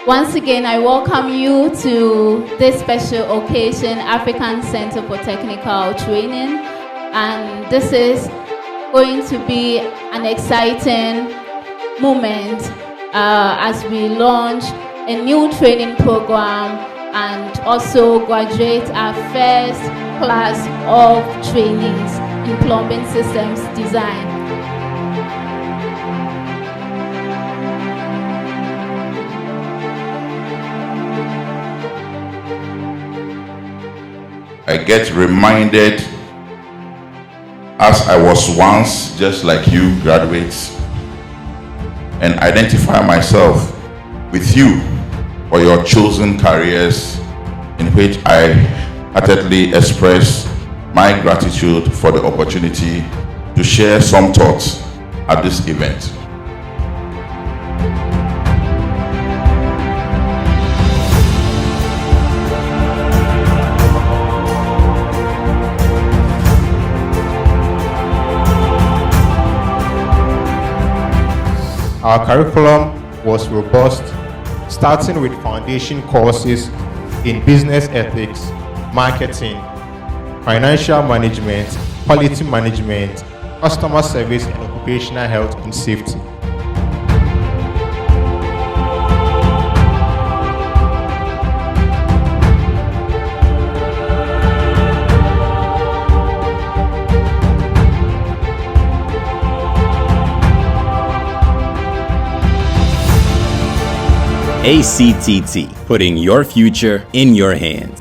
Once again, I welcome you to this special occasion, African Center for Technical Training. And this is going to be an exciting moment as we launch a new training program and also graduate our first class of trainees in plumbing systems design. I get reminded as I was once just like you graduates, and identify myself with you for your chosen careers, in which I heartedly express my gratitude for the opportunity to share some thoughts at this event. Our curriculum was robust, starting with foundation courses in business ethics, marketing, financial management, quality management, customer service, and occupational health and safety. ACTT, putting your future in your hands.